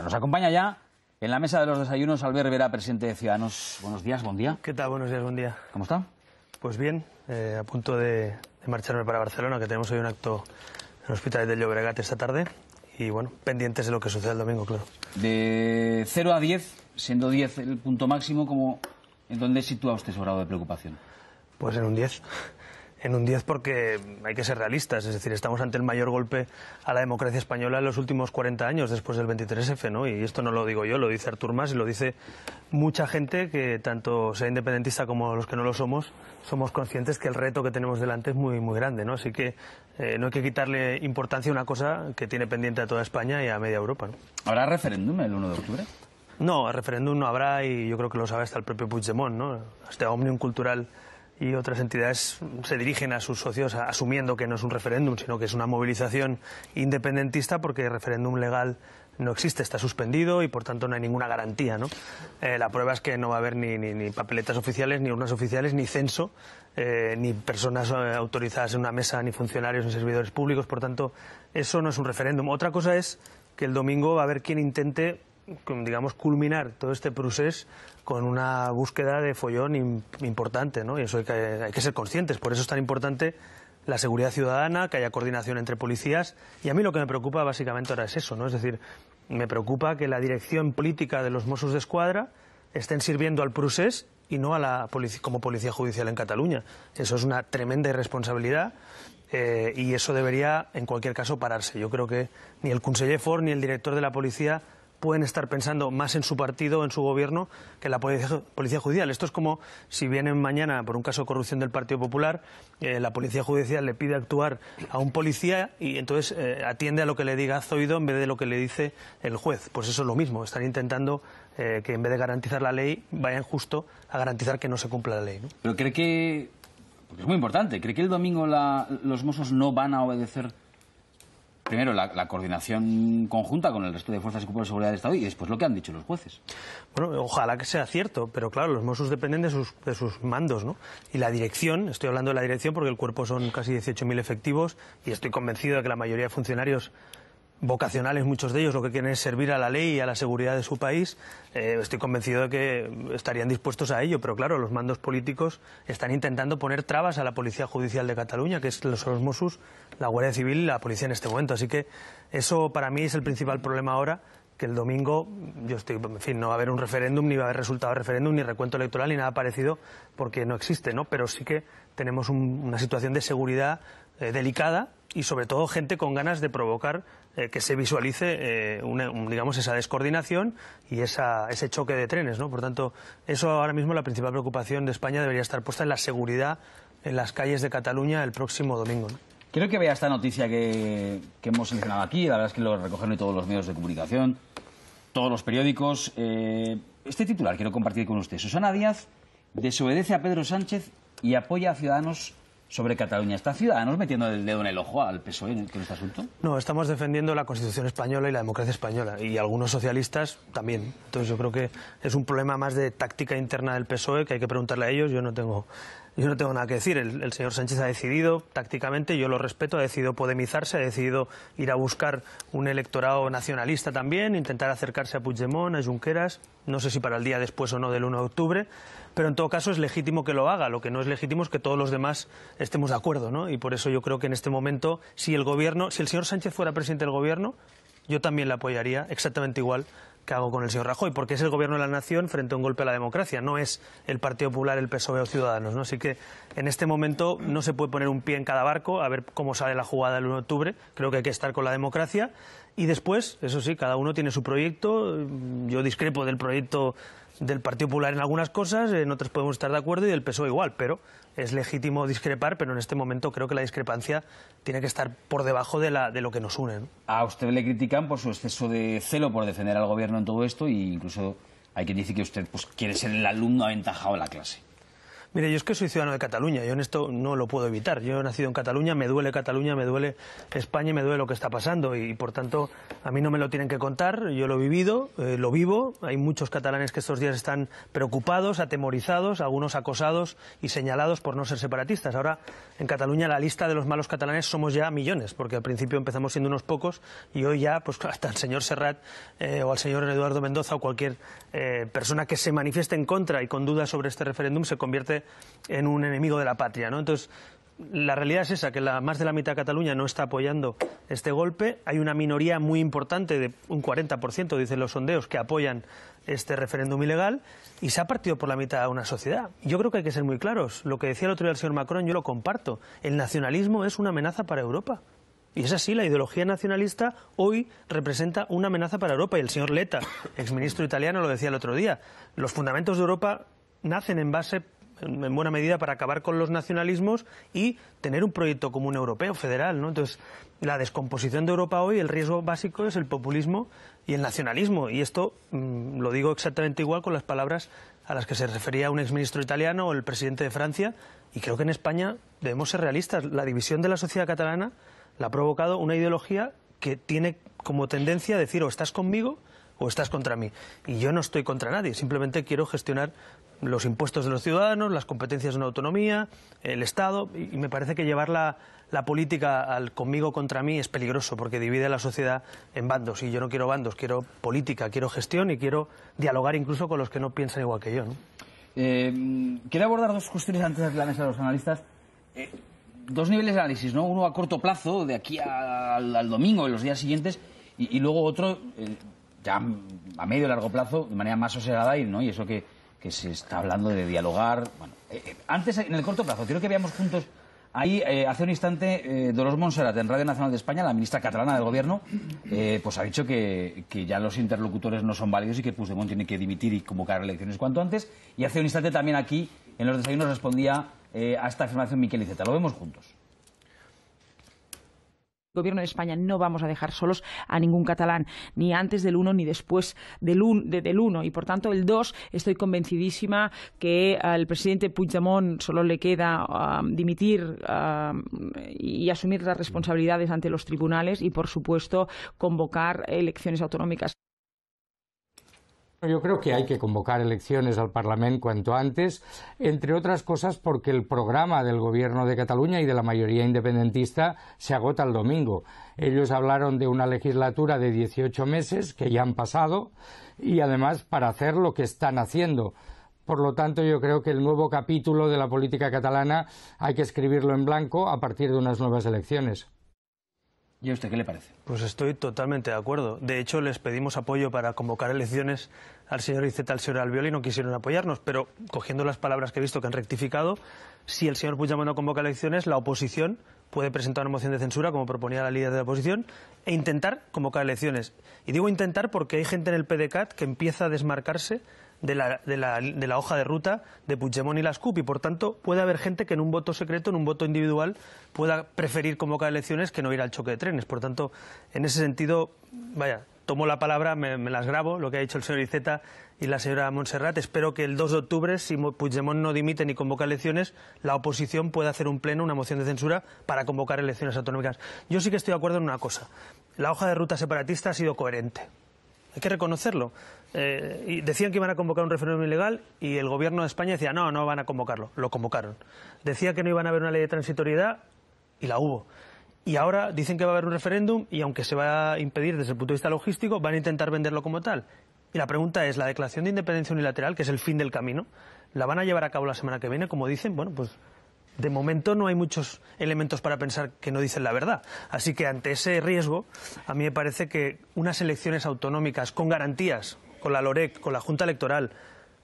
Bueno, nos acompaña ya en la mesa de los desayunos Albert Rivera, presidente de Ciudadanos. Buenos días, buen día. ¿Qué tal? Buenos días, buen día. ¿Cómo está? Pues bien, a punto de marcharme para Barcelona, que tenemos hoy un acto en el Hospitalet del Llobregat esta tarde. Y bueno, pendientes de lo que suceda el domingo, claro. De 0 a 10, siendo 10 el punto máximo, ¿en dónde sitúa usted su grado de preocupación? Pues en un 10. En un 10 porque hay que ser realistas, es decir, estamos ante el mayor golpe a la democracia española en los últimos 40 años después del 23F, ¿no? Y esto no lo digo yo, lo dice Artur Mas y lo dice mucha gente que, tanto sea independentista como los que no lo somos conscientes que el reto que tenemos delante es muy, muy grande, ¿no? Así que no hay que quitarle importancia a una cosa que tiene pendiente a toda España y a media Europa, ¿no? ¿Habrá referéndum el 1 de octubre? No, referéndum no habrá y yo creo que lo sabe hasta el propio Puigdemont, ¿no? Este Òmnium Cultural y otras entidades se dirigen a sus socios asumiendo que no es un referéndum, sino que es una movilización independentista, porque el referéndum legal no existe, está suspendido y por tanto no hay ninguna garantía, ¿no? La prueba es que no va a haber ni papeletas oficiales, ni urnas oficiales, ni censo, ni personas autorizadas en una mesa, ni funcionarios, ni servidores públicos. Por tanto, eso no es un referéndum. Otra cosa es que el domingo va a haber quien intente, digamos, culminar todo este proceso con una búsqueda de follón importante, ¿no? Y eso hay que ser conscientes. Por eso es tan importante la seguridad ciudadana, que haya coordinación entre policías. Y a mí lo que me preocupa básicamente ahora es eso, ¿no? Es decir, me preocupa que la dirección política de los Mossos d'Esquadra estén sirviendo al procés y no a la como policía judicial en Cataluña. Eso es una tremenda irresponsabilidad. Y eso debería, en cualquier caso, pararse. Yo creo que ni el conseller Forn ni el director de la policía pueden estar pensando más en su partido, en su gobierno, que en la policía judicial. Esto es como si vienen mañana, por un caso de corrupción del Partido Popular, la policía judicial le pide actuar a un policía y entonces atiende a lo que le diga Zoido en vez de lo que le dice el juez. Pues eso es lo mismo. Están intentando que en vez de garantizar la ley, vayan justo a garantizar que no se cumpla la ley, ¿no? Pero cree que, porque es muy importante, ¿cree que el domingo los Mossos no van a obedecer primero la coordinación conjunta con el resto de fuerzas y cuerpos de seguridad del Estado y después lo que han dicho los jueces? Bueno, ojalá que sea cierto, pero claro, los Mossos dependen de sus mandos, ¿no? Y la dirección, estoy hablando de la dirección porque el cuerpo son casi 18.000 efectivos y estoy convencido de que la mayoría de funcionarios vocacionales, muchos de ellos, lo que quieren es servir a la ley y a la seguridad de su país. Estoy convencido de que estarían dispuestos a ello, pero claro, los mandos políticos están intentando poner trabas a la Policía Judicial de Cataluña, que son los Mossos, la Guardia Civil y la policía en este momento. Así que eso para mí es el principal problema ahora, que el domingo, en fin, no va a haber un referéndum, ni va a haber resultado de referéndum, ni recuento electoral, ni nada parecido, porque no existe, ¿no? Pero sí que tenemos una situación de seguridad delicada y sobre todo gente con ganas de provocar que se visualice digamos, esa descoordinación y ese choque de trenes, ¿no? Por tanto, eso ahora mismo, la principal preocupación de España debería estar puesta en la seguridad en las calles de Cataluña el próximo domingo, ¿no? Quiero que vea esta noticia que hemos seleccionado aquí. La verdad es que lo recogen hoy todos los medios de comunicación, todos los periódicos. Este titular quiero compartir con usted. Susana Díaz desobedece a Pedro Sánchez y apoya a Ciudadanos sobre Cataluña. ¿Está Ciudadanos metiendo el dedo en el ojo al PSOE con este asunto? No, estamos defendiendo la Constitución española y la democracia española, y algunos socialistas también. Entonces yo creo que es un problema más de táctica interna del PSOE, que hay que preguntarle a ellos. Yo no tengo nada que decir. El señor Sánchez ha decidido tácticamente, yo lo respeto, ha decidido podemizarse, ha decidido ir a buscar un electorado nacionalista también, intentar acercarse a Puigdemont, a Junqueras, no sé si para el día después o no del 1 de octubre, pero en todo caso es legítimo que lo haga. Lo que no es legítimo es que todos los demás estemos de acuerdo, ¿no? Y por eso yo creo que en este momento, si el señor Sánchez fuera presidente del gobierno, yo también le apoyaría exactamente igual que hago con el señor Rajoy, porque es el gobierno de la nación frente a un golpe a la democracia, no es el Partido Popular, el PSOE o Ciudadanos, ¿no? Así que en este momento no se puede poner un pie en cada barco a ver cómo sale la jugada el 1 de octubre. Creo que hay que estar con la democracia y después, eso sí, cada uno tiene su proyecto. Yo discrepo del proyecto del Partido Popular en algunas cosas, en otras podemos estar de acuerdo, y del PSOE igual, pero es legítimo discrepar, pero en este momento creo que la discrepancia tiene que estar por debajo de lo que nos une, ¿no? A usted le critican por su exceso de celo por defender al gobierno en todo esto, e incluso hay quien dice que usted quiere ser el alumno aventajado de la clase. Mire, yo es que soy ciudadano de Cataluña, yo en esto no lo puedo evitar. Yo he nacido en Cataluña, me duele España y me duele lo que está pasando y por tanto a mí no me lo tienen que contar, yo lo he vivido, lo vivo. Hay muchos catalanes que estos días están preocupados, atemorizados, algunos acosados y señalados por no ser separatistas. Ahora en Cataluña la lista de los malos catalanes somos ya millones, porque al principio empezamos siendo unos pocos y hoy ya pues hasta el señor Serrat o al señor Eduardo Mendoza o cualquier persona que se manifieste en contra y con dudas sobre este referéndum se convierte en un enemigo de la patria, ¿no? Entonces, la realidad es esa, que más de la mitad de Cataluña no está apoyando este golpe. Hay una minoría muy importante, de un 40%, dicen los sondeos, que apoyan este referéndum ilegal y se ha partido por la mitad a una sociedad. Yo creo que hay que ser muy claros. Lo que decía el otro día el señor Macron, yo lo comparto. El nacionalismo es una amenaza para Europa. Y es así, la ideología nacionalista hoy representa una amenaza para Europa. Y el señor Letta, exministro italiano, lo decía el otro día. Los fundamentos de Europa nacen en base, en buena medida, para acabar con los nacionalismos y tener un proyecto común europeo, federal, ¿no? Entonces, la descomposición de Europa hoy, el riesgo básico es el populismo y el nacionalismo. Y esto lo digo exactamente igual con las palabras a las que se refería un exministro italiano o el presidente de Francia. Y creo que en España debemos ser realistas. La división de la sociedad catalana la ha provocado una ideología que tiene como tendencia a decir o estás conmigo o estás contra mí. Y yo no estoy contra nadie, simplemente quiero gestionar los impuestos de los ciudadanos, las competencias de una autonomía, el Estado, y me parece que llevar la política al conmigo contra mí es peligroso porque divide a la sociedad en bandos y yo no quiero bandos, quiero política, quiero gestión y quiero dialogar incluso con los que no piensan igual que yo, ¿no? Quiero abordar dos cuestiones antes de la mesa de los analistas. Dos niveles de análisis, ¿no? Uno a corto plazo, de aquí al domingo, en los días siguientes, y luego otro ya a medio y largo plazo, de manera más sosegada, ¿no? Y eso que se está hablando de dialogar. Bueno, antes, en el corto plazo, quiero que veamos juntos ahí, hace un instante, Dolors Montserrat, en Radio Nacional de España, la ministra catalana del Gobierno, pues ha dicho que ya los interlocutores no son válidos y que Puigdemont tiene que dimitir y convocar elecciones cuanto antes. Y hace un instante también aquí, en los desayunos, respondía a esta afirmación Miquel Iceta. Lo vemos juntos. El Gobierno de España no vamos a dejar solos a ningún catalán, ni antes del 1 ni después del 1. Y por tanto, el 2, estoy convencidísima que al presidente Puigdemont solo le queda dimitir y asumir las responsabilidades ante los tribunales y, por supuesto, convocar elecciones autonómicas. Yo creo que hay que convocar elecciones al Parlament cuanto antes, entre otras cosas porque el programa del Gobierno de Cataluña y de la mayoría independentista se agota el domingo. Ellos hablaron de una legislatura de 18 meses, que ya han pasado, y además para hacer lo que están haciendo. Por lo tanto, yo creo que el nuevo capítulo de la política catalana hay que escribirlo en blanco a partir de unas nuevas elecciones. ¿Y a usted qué le parece? Pues estoy totalmente de acuerdo. De hecho, les pedimos apoyo para convocar elecciones al señor Iceta, al señor Albiol, y no quisieron apoyarnos. Pero, cogiendo las palabras que he visto que han rectificado, si el señor Puigdemont no convoca elecciones, la oposición puede presentar una moción de censura, como proponía la líder de la oposición, e intentar convocar elecciones. Y digo intentar porque hay gente en el PDeCAT que empieza a desmarcarse de la hoja de ruta de Puigdemont y las CUP, y por tanto puede haber gente que en un voto secreto, en un voto individual, pueda preferir convocar elecciones que no ir al choque de trenes. Por tanto, en ese sentido, vaya, tomo la palabra, me las grabo, lo que ha dicho el señor Iceta y la señora Montserrat. Espero que el 2 de octubre, si Puigdemont no dimite ni convoca elecciones, la oposición pueda hacer un pleno, una moción de censura para convocar elecciones autonómicas. Yo sí que estoy de acuerdo en una cosa. La hoja de ruta separatista ha sido coherente. Hay que reconocerlo. Y decían que iban a convocar un referéndum ilegal y el Gobierno de España decía no van a convocarlo. Lo convocaron. Decía que no iban a haber una ley de transitoriedad y la hubo. Y ahora dicen que va a haber un referéndum y aunque se va a impedir desde el punto de vista logístico, van a intentar venderlo como tal. Y la pregunta es, ¿la declaración de independencia unilateral, que es el fin del camino, la van a llevar a cabo la semana que viene? Como dicen, bueno, pues de momento no hay muchos elementos para pensar que no dicen la verdad. Así que ante ese riesgo, a mí me parece que unas elecciones autonómicas con garantías, con la LOREC, con la Junta Electoral,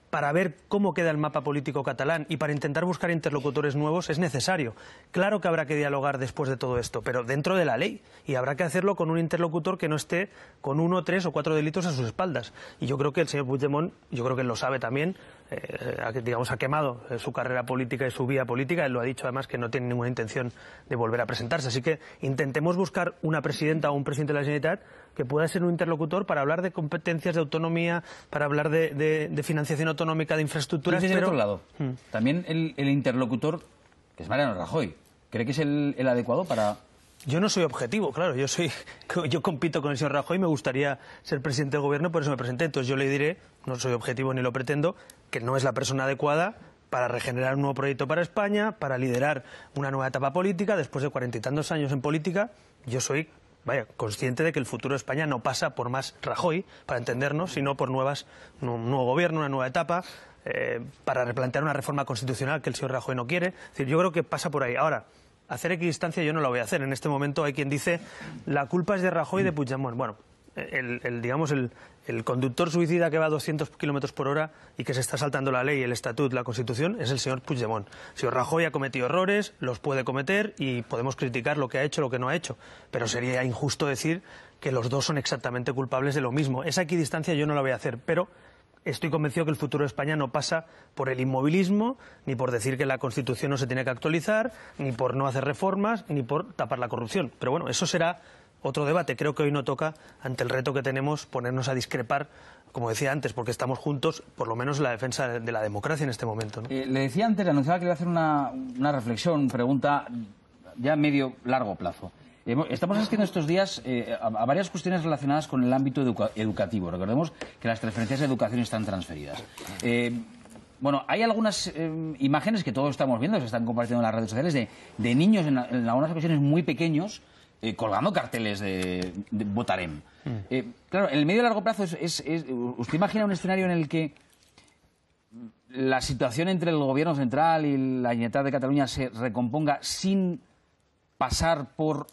para ver cómo queda el mapa político catalán y para intentar buscar interlocutores nuevos es necesario. Claro que habrá que dialogar después de todo esto, pero dentro de la ley. Y habrá que hacerlo con un interlocutor que no esté con 1, 3 o 4 delitos a sus espaldas. Y yo creo que el señor Puigdemont, yo creo que él lo sabe también, digamos, ha quemado su carrera política y su vía política. Él lo ha dicho además que no tiene ninguna intención de volver a presentarse. Así que intentemos buscar una presidenta o un presidente de la Generalitat que pueda ser un interlocutor para hablar de competencias, de autonomía, para hablar de financiación autonómica, de infraestructuras. Pero, otro lado, también el interlocutor, que es Mariano Rajoy, ¿cree que es el adecuado para...? Yo no soy objetivo, claro, yo compito con el señor Rajoy, me gustaría ser presidente del gobierno, por eso me presenté. Entonces yo le diré, no soy objetivo ni lo pretendo, que no es la persona adecuada para regenerar un nuevo proyecto para España, para liderar una nueva etapa política. Después de 40 y tantos años en política, yo soy consciente de que el futuro de España no pasa por más Rajoy, para entendernos, sino por un nuevo gobierno, una nueva etapa, para replantear una reforma constitucional que el señor Rajoy no quiere. Es decir, yo creo que pasa por ahí. Ahora, hacer equidistancia yo no la voy a hacer. En este momento hay quien dice la culpa es de Rajoy y de Puigdemont. Bueno, el conductor suicida que va a 200 kilómetros por hora y que se está saltando la ley, el estatut, la Constitución, es el señor Puigdemont. El señor Rajoy ha cometido errores, los puede cometer y podemos criticar lo que ha hecho, lo que no ha hecho. Pero sería injusto decir que los dos son exactamente culpables de lo mismo. Esa equidistancia yo no la voy a hacer, pero estoy convencido que el futuro de España no pasa por el inmovilismo, ni por decir que la Constitución no se tiene que actualizar, ni por no hacer reformas, ni por tapar la corrupción. Pero bueno, eso será otro debate. Creo que hoy no toca, ante el reto que tenemos, ponernos a discrepar, como decía antes, porque estamos juntos, por lo menos en la defensa de la democracia en este momento, ¿no? Le decía antes, le anunciaba que le iba a hacer una reflexión, pregunta ya a medio largo plazo. Estamos asistiendo estos días a varias cuestiones relacionadas con el ámbito educativo. Recordemos que las transferencias de educación están transferidas. Bueno, hay algunas imágenes que todos estamos viendo, se están compartiendo en las redes sociales, de niños en algunas ocasiones muy pequeños colgando carteles de Votarem. Claro, en el medio y largo plazo ¿usted imagina un escenario en el que la situación entre el gobierno central y la Generalitat de Cataluña se recomponga sin pasar por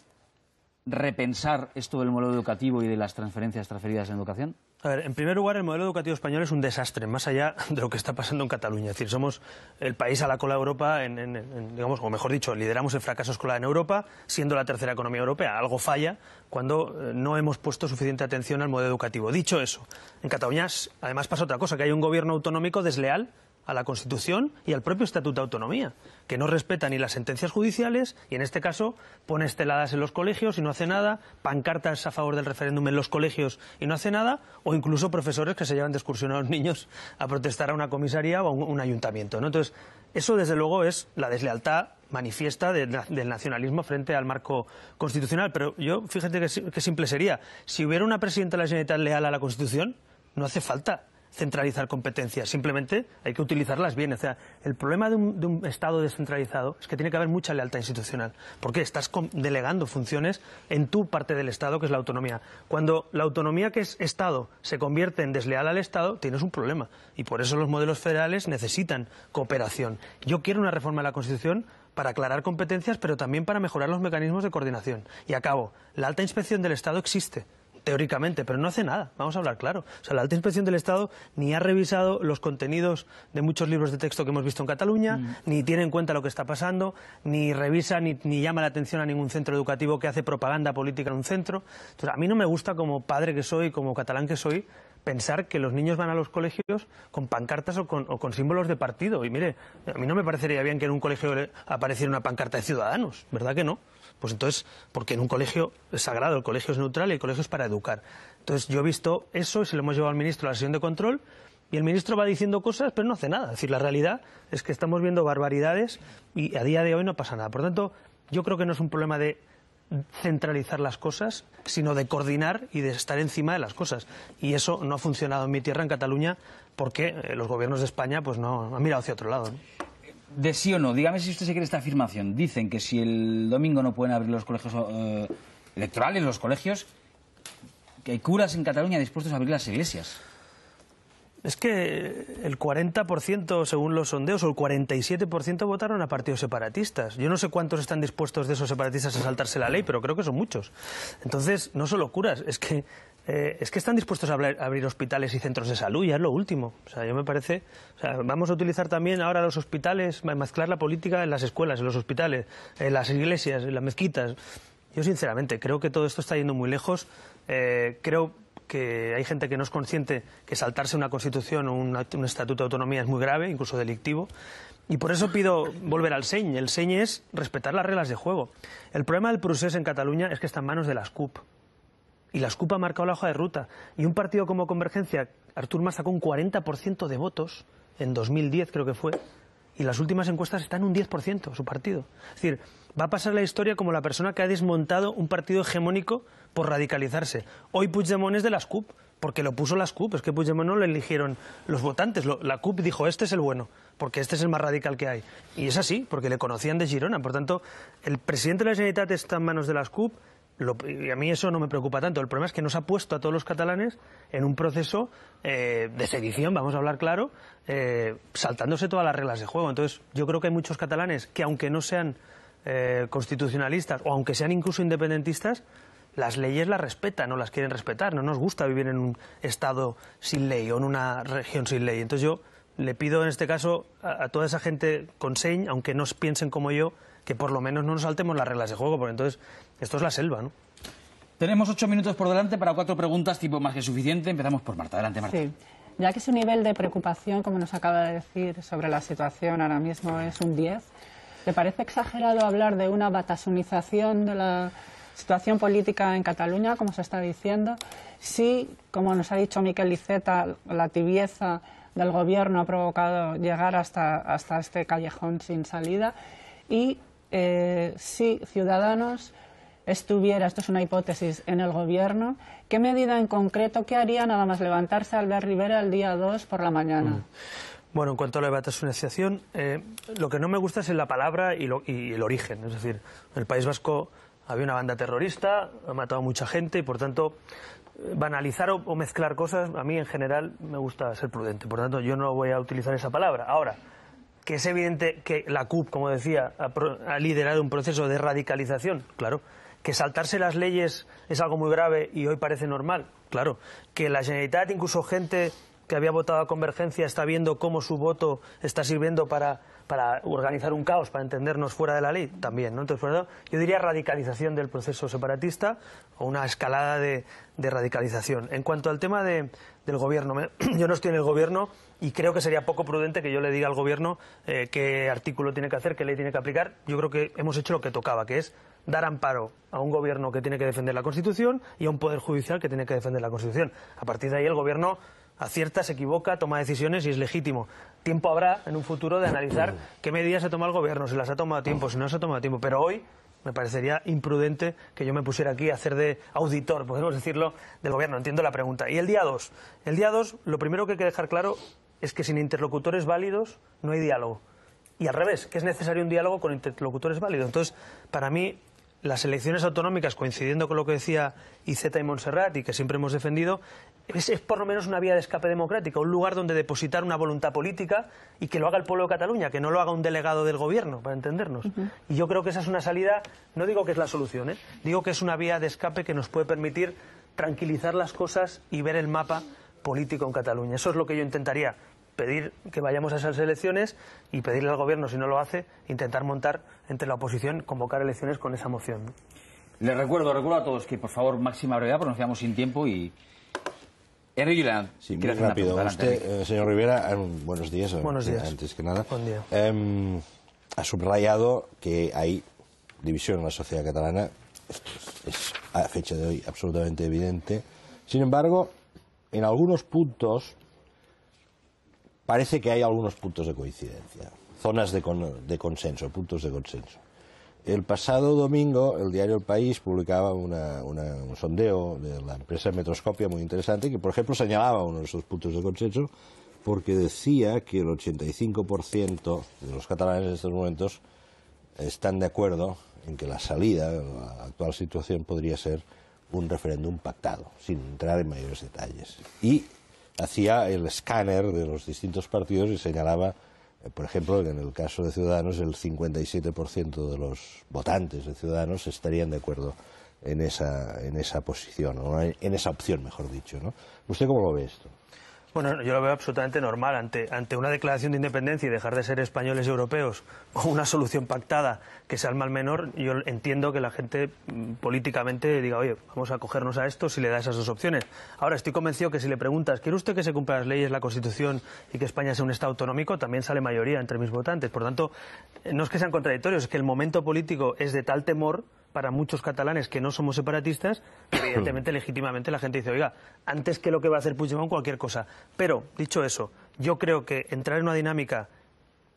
repensar esto del modelo educativo y de las transferencias transferidas en educación? A ver, en primer lugar, el modelo educativo español es un desastre, más allá de lo que está pasando en Cataluña. Es decir, somos el país a la cola de Europa, digamos, o mejor dicho, lideramos el fracaso escolar en Europa, siendo la tercera economía europea. Algo falla cuando no hemos puesto suficiente atención al modelo educativo. Dicho eso, en Cataluña además pasa otra cosa, que hay un gobierno autonómico desleal a la Constitución y al propio Estatuto de Autonomía, que no respeta ni las sentencias judiciales y, en este caso, pone esteladas en los colegios y no hace nada, pancartas a favor del referéndum en los colegios y no hace nada, o incluso profesores que se llevan de excursión a los niños a protestar a una comisaría o a un ayuntamiento, ¿no? Entonces, eso, desde luego, es la deslealtad manifiesta del nacionalismo frente al marco constitucional. Pero yo, fíjate que simple sería. Si hubiera una presidenta de la Generalitat leal a la Constitución, no hace falta centralizar competencias, simplemente hay que utilizarlas bien. O sea, el problema de un Estado descentralizado es que tiene que haber mucha lealtad institucional, porque estás delegando funciones en tu parte del Estado, que es la autonomía. Cuando la autonomía, que es Estado, se convierte en desleal al Estado, tienes un problema, y por eso los modelos federales necesitan cooperación. Yo quiero una reforma de la Constitución para aclarar competencias, pero también para mejorar los mecanismos de coordinación. Y acabo, la alta inspección del Estado existe, teóricamente, pero no hace nada, vamos a hablar claro. O sea, la alta inspección del Estado ni ha revisado los contenidos de muchos libros de texto que hemos visto en Cataluña, ni tiene en cuenta lo que está pasando, ni revisa ni llama la atención a ningún centro educativo que hace propaganda política en un centro. Entonces, a mí no me gusta, como padre que soy, como catalán que soy, pensar que los niños van a los colegios con pancartas o con símbolos de partido. Y mire, a mí no me parecería bien que en un colegio apareciera una pancarta de Ciudadanos, ¿verdad que no? Pues entonces, porque en un colegio es sagrado, el colegio es neutral y el colegio es para educar. Entonces yo he visto eso y se lo hemos llevado al ministro a la sesión de control y el ministro va diciendo cosas pero no hace nada. Es decir, la realidad es que estamos viendo barbaridades y a día de hoy no pasa nada. Por lo tanto, yo creo que no es un problema de centralizar las cosas, sino de coordinar y de estar encima de las cosas. Y eso no ha funcionado en mi tierra, en Cataluña, porque los gobiernos de España pues no han mirado hacia otro lado, ¿no? De sí o no, dígame si usted se cree esta afirmación. Dicen que si el domingo no pueden abrir los colegios electorales, los colegios, que hay curas en Cataluña dispuestos a abrir las iglesias. Es que el 40%, según los sondeos, o el 47% votaron a partidos separatistas. Yo no sé cuántos están dispuestos de esos separatistas a saltarse la ley, pero creo que son muchos. Entonces, no solo curas, es que están dispuestos a abrir hospitales y centros de salud, ya es lo último. O sea, yo me parece... O sea, vamos a utilizar también ahora los hospitales, mezclar la política en las escuelas, en los hospitales, en las iglesias, en las mezquitas. Yo, sinceramente, creo que todo esto está yendo muy lejos. Creo que hay gente que no es consciente que saltarse una Constitución o un Estatuto de Autonomía es muy grave, incluso delictivo. Y por eso pido volver al seny. El seny es respetar las reglas de juego. El problema del procés en Cataluña es que está en manos de las CUP. Y las CUP ha marcado la hoja de ruta. Y un partido como Convergencia, Artur Mas sacó un 40% de votos, en 2010 creo que fue, y las últimas encuestas están en un 10%, su partido. Es decir, va a pasar la historia como la persona que ha desmontado un partido hegemónico por radicalizarse. Hoy Puigdemont es de las CUP, porque lo puso las CUP. Es que Puigdemont no lo eligieron los votantes. La CUP dijo, este es el bueno, porque este es el más radical que hay. Y es así, porque le conocían de Girona. Por tanto, el presidente de la Generalitat está en manos de las CUP, y a mí eso no me preocupa tanto. El problema es que nos ha puesto a todos los catalanes en un proceso de sedición, vamos a hablar claro, saltándose todas las reglas de juego. Entonces, yo creo que hay muchos catalanes que, aunque no sean constitucionalistas o aunque sean incluso independentistas, las leyes las respetan o las quieren respetar. No nos gusta vivir en un Estado sin ley o en una región sin ley. Entonces yo le pido en este caso a toda esa gente con seny, aunque no piensen como yo, que por lo menos no nos saltemos las reglas de juego, porque entonces esto es la selva, ¿no? Tenemos 8 minutos por delante para 4 preguntas, tiempo más que suficiente. Empezamos por Marta. Adelante, Marta. Sí. Ya que su nivel de preocupación, como nos acaba de decir, sobre la situación ahora mismo es un 10, ¿le parece exagerado hablar de una batasunización de la situación política en Cataluña, como se está diciendo? Sí, como nos ha dicho Miquel Iceta, la tibieza del gobierno ha provocado llegar hasta este callejón sin salida. Y si Ciudadanos estuviera, esto es una hipótesis, en el gobierno, ¿qué medida en concreto, qué haría nada más levantarse Albert Rivera el día 2 por la mañana? Bueno, en cuanto a la batasunización, lo que no me gusta es la palabra y el origen. Es decir, en el País Vasco había una banda terrorista, ha matado a mucha gente y, por tanto, banalizar o mezclar cosas, a mí en general me gusta ser prudente. Por tanto, yo no voy a utilizar esa palabra. Ahora, que es evidente que la CUP, como decía, ha liderado un proceso de radicalización, claro. Que saltarse las leyes es algo muy grave y hoy parece normal, claro. Que la Generalitat, incluso gente que había votado a Convergencia, está viendo cómo su voto está sirviendo para organizar un caos, para entendernos fuera de la ley, también, ¿no? Entonces, por eso, yo diría radicalización del proceso separatista o una escalada de radicalización. En cuanto al tema del gobierno, yo no estoy en el gobierno y creo que sería poco prudente que yo le diga al gobierno qué artículo tiene que hacer, qué ley tiene que aplicar. Yo creo que hemos hecho lo que tocaba, que es dar amparo a un gobierno que tiene que defender la Constitución y a un poder judicial que tiene que defender la Constitución. A partir de ahí el gobierno acierta, se equivoca, toma decisiones y es legítimo. Tiempo habrá en un futuro de analizar qué medidas se toma el gobierno, si las ha tomado a tiempo, si no se ha tomado a tiempo. Pero hoy me parecería imprudente que yo me pusiera aquí a hacer de auditor, podemos decirlo, del gobierno. Entiendo la pregunta. Y el día 2. El día 2, lo primero que hay que dejar claro es que sin interlocutores válidos no hay diálogo. Y al revés, que es necesario un diálogo con interlocutores válidos. Entonces, para mí, las elecciones autonómicas, coincidiendo con lo que decía Iceta y Montserrat y que siempre hemos defendido, es por lo menos una vía de escape democrática, un lugar donde depositar una voluntad política y que lo haga el pueblo de Cataluña, que no lo haga un delegado del gobierno, para entendernos. Y yo creo que esa es una salida, no digo que es la solución, digo que es una vía de escape que nos puede permitir tranquilizar las cosas y ver el mapa político en Cataluña. Eso es lo que yo intentaría, pedir que vayamos a esas elecciones y pedirle al gobierno, si no lo hace, intentar montar entre la oposición, convocar elecciones con esa moción, ¿no? Les recuerdo a todos que, por favor, máxima brevedad, porque nos quedamos sin tiempo y... Enrique Guiland, sí, muy rápido. Usted, señor Rivera, buenos días. Buenos días. Antes que nada. Buen día. Ha subrayado que hay división en la sociedad catalana. Esto es a fecha de hoy absolutamente evidente. Sin embargo, en algunos puntos parece que hay algunos puntos de coincidencia, zonas de consenso, puntos de consenso. El pasado domingo el diario El País publicaba un sondeo de la empresa Metroscopia muy interesante que, por ejemplo, señalaba uno de esos puntos de consenso porque decía que el 85% de los catalanes en estos momentos están de acuerdo en que la salida de la actual situación podría ser un referéndum pactado, sin entrar en mayores detalles. Y hacía el escáner de los distintos partidos y señalaba, por ejemplo, que en el caso de Ciudadanos el 57% de los votantes de Ciudadanos estarían de acuerdo en esa posición, o en esa opción, mejor dicho, ¿no? ¿Usted cómo lo ve esto? Bueno, yo lo veo absolutamente normal. Ante una declaración de independencia y dejar de ser españoles y europeos, o una solución pactada que sea el mal menor, yo entiendo que la gente políticamente diga, oye, vamos a acogernos a esto si le da esas dos opciones. Ahora, estoy convencido que si le preguntas, ¿quiere usted que se cumplan las leyes, la Constitución y que España sea un Estado autonómico? También sale mayoría entre mis votantes. Por tanto, no es que sean contradictorios, es que el momento político es de tal temor para muchos catalanes que no somos separatistas, que evidentemente, legítimamente, la gente dice, oiga, antes que lo que va a hacer Puigdemont, cualquier cosa. Pero, dicho eso, yo creo que entrar en una dinámica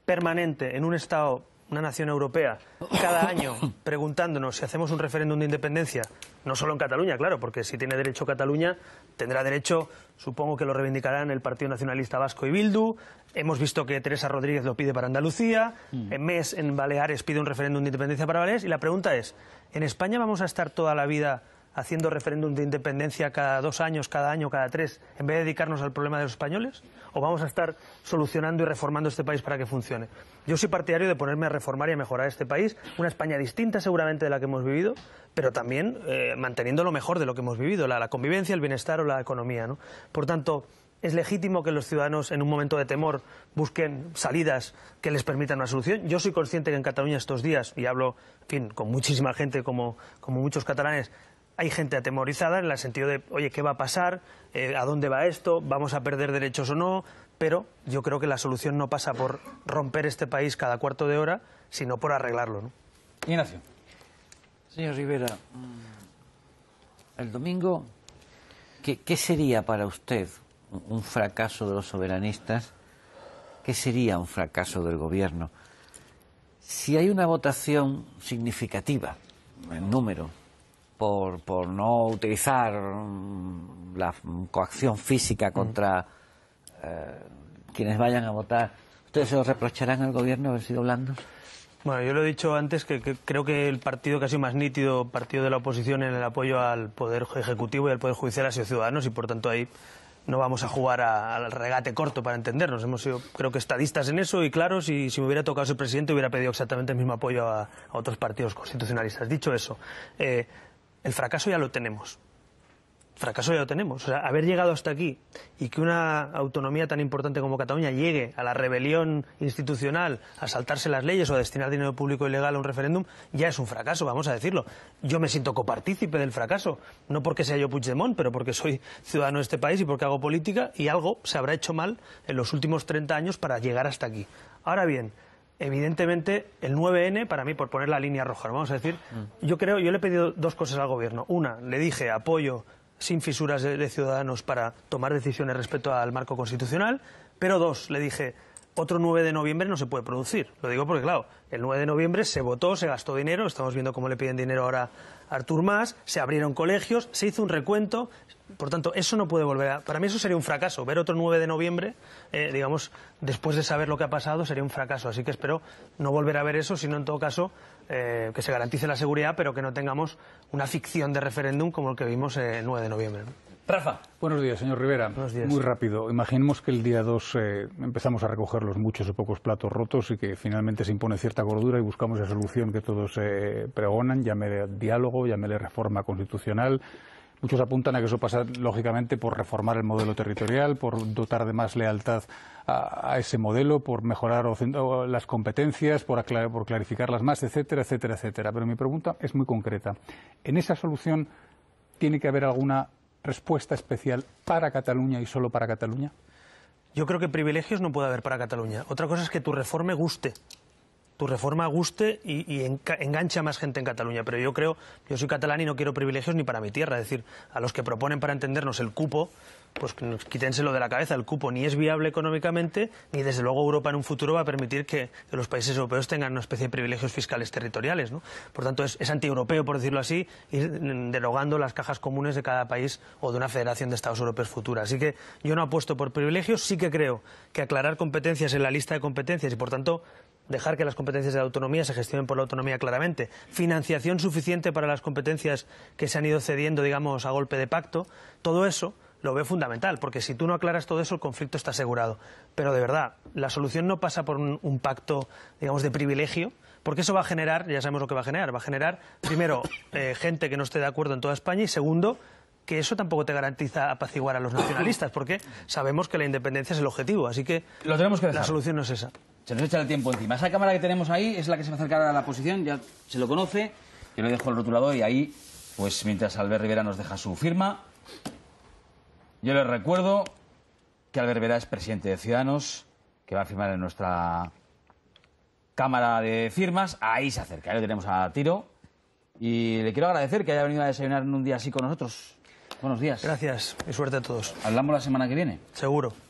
permanente en un Estado, una nación europea, cada año preguntándonos si hacemos un referéndum de independencia, no solo en Cataluña, claro, porque si tiene derecho Cataluña, tendrá derecho, supongo que lo reivindicarán el Partido Nacionalista Vasco y Bildu. Hemos visto que Teresa Rodríguez lo pide para Andalucía, MES en Baleares pide un referéndum de independencia para Baleares, y la pregunta es, ¿en España vamos a estar toda la vida haciendo referéndum de independencia cada 2 años, cada año, cada 3, en vez de dedicarnos al problema de los españoles? ¿O vamos a estar solucionando y reformando este país para que funcione? Yo soy partidario de ponerme a reformar y a mejorar este país, una España distinta seguramente de la que hemos vivido, pero también manteniendo lo mejor de lo que hemos vivido, la convivencia, el bienestar o la economía, ¿no? Por tanto, es legítimo que los ciudadanos en un momento de temor busquen salidas que les permitan una solución. Yo soy consciente que en Cataluña estos días, y hablo, en fin, con muchísima gente como muchos catalanes, hay gente atemorizada en el sentido de, oye, ¿qué va a pasar? ¿A dónde va esto? ¿Vamos a perder derechos o no? Pero yo creo que la solución no pasa por romper este país cada cuarto de hora, sino por arreglarlo, ¿no? Ignacio. Señor Rivera, el domingo, ¿qué sería para usted un fracaso de los soberanistas? ¿Qué sería un fracaso del gobierno? Si hay una votación significativa, en número, por no utilizar la coacción física contra quienes vayan a votar, ¿ustedes se lo reprocharán al gobierno haber sido blandos? Bueno, yo lo he dicho antes, que creo que el partido que ha sido más nítido, partido de la oposición en el apoyo al Poder Ejecutivo y al Poder Judicial, ha sido Ciudadanos, y por tanto ahí no vamos a jugar al regate corto para entendernos. Hemos sido, creo que, estadistas en eso y claros, y si me hubiera tocado ser presidente hubiera pedido exactamente el mismo apoyo a otros partidos constitucionalistas. Dicho eso, el fracaso ya lo tenemos. Fracaso ya lo tenemos. O sea, haber llegado hasta aquí y que una autonomía tan importante como Cataluña llegue a la rebelión institucional, a saltarse las leyes o a destinar dinero público ilegal a un referéndum, ya es un fracaso, vamos a decirlo. Yo me siento copartícipe del fracaso, no porque sea yo Puigdemont, pero porque soy ciudadano de este país y porque hago política, y algo se habrá hecho mal en los últimos 30 años para llegar hasta aquí. Ahora bien, evidentemente, el 9N, para mí, por poner la línea roja, vamos a decir, yo le he pedido 2 cosas al gobierno. Una, le dije apoyo sin fisuras de Ciudadanos para tomar decisiones respecto al marco constitucional, pero 2, le dije, otro 9 de noviembre no se puede producir. Lo digo porque, claro, el 9 de noviembre se votó, se gastó dinero, estamos viendo cómo le piden dinero ahora a Artur Mas, se abrieron colegios, se hizo un recuento, por tanto, eso no puede volver a... Para mí eso sería un fracaso, ver otro 9 de noviembre, digamos, después de saber lo que ha pasado, sería un fracaso. Así que espero no volver a ver eso, sino en todo caso que se garantice la seguridad, pero que no tengamos una ficción de referéndum como el que vimos el 9 de noviembre, ¿no? Rafa. Buenos días, señor Rivera. Buenos días. Muy rápido. Imaginemos que el día 2 empezamos a recoger los muchos o pocos platos rotos y que finalmente se impone cierta cordura y buscamos la solución que todos pregonan, llámele diálogo, llámele reforma constitucional. Muchos apuntan a que eso pasa, lógicamente, por reformar el modelo territorial, por dotar de más lealtad a ese modelo, por mejorar las competencias, por clarificarlas más, etcétera, etcétera, etcétera. Pero mi pregunta es muy concreta. ¿En esa solución tiene que haber alguna respuesta especial para Cataluña y solo para Cataluña? Yo creo que privilegios no puede haber para Cataluña. Otra cosa es que tu reforma guste. Tu reforma guste y enganche a más gente en Cataluña. Pero yo soy catalán y no quiero privilegios ni para mi tierra. Es decir, a los que proponen, para entendernos, el cupo, pues quítenselo de la cabeza. El cupo ni es viable económicamente, ni desde luego Europa en un futuro va a permitir que los países europeos tengan una especie de privilegios fiscales territoriales, ¿no? Por tanto, es antieuropeo, por decirlo así, ir derogando las cajas comunes de cada país o de una federación de Estados europeos futura. Así que yo no apuesto por privilegios. Sí que creo que aclarar competencias en la lista de competencias y, por tanto, dejar que las competencias de la autonomía se gestionen por la autonomía claramente, financiación suficiente para las competencias que se han ido cediendo, digamos, a golpe de pacto, todo eso lo veo fundamental, porque si tú no aclaras todo eso, el conflicto está asegurado. Pero de verdad, la solución no pasa por un pacto, digamos, de privilegio, porque eso va a generar, ya sabemos lo que va a generar, primero, gente que no esté de acuerdo en toda España, y segundo, que eso tampoco te garantiza apaciguar a los nacionalistas, porque sabemos que la independencia es el objetivo, así que lo tenemos que dejar. La solución no es esa. Se nos echa el tiempo encima. Esa cámara que tenemos ahí es la que se va a acercar a la posición, ya se lo conoce. Yo le dejo el rotulador y ahí, pues mientras Albert Rivera nos deja su firma, yo les recuerdo que Albert Rivera es presidente de Ciudadanos, que va a firmar en nuestra cámara de firmas. Ahí se acerca, ahí lo tenemos a tiro. Y le quiero agradecer que haya venido a desayunar en un día así con nosotros. Buenos días. Gracias y suerte a todos. ¿Hablamos la semana que viene? Seguro.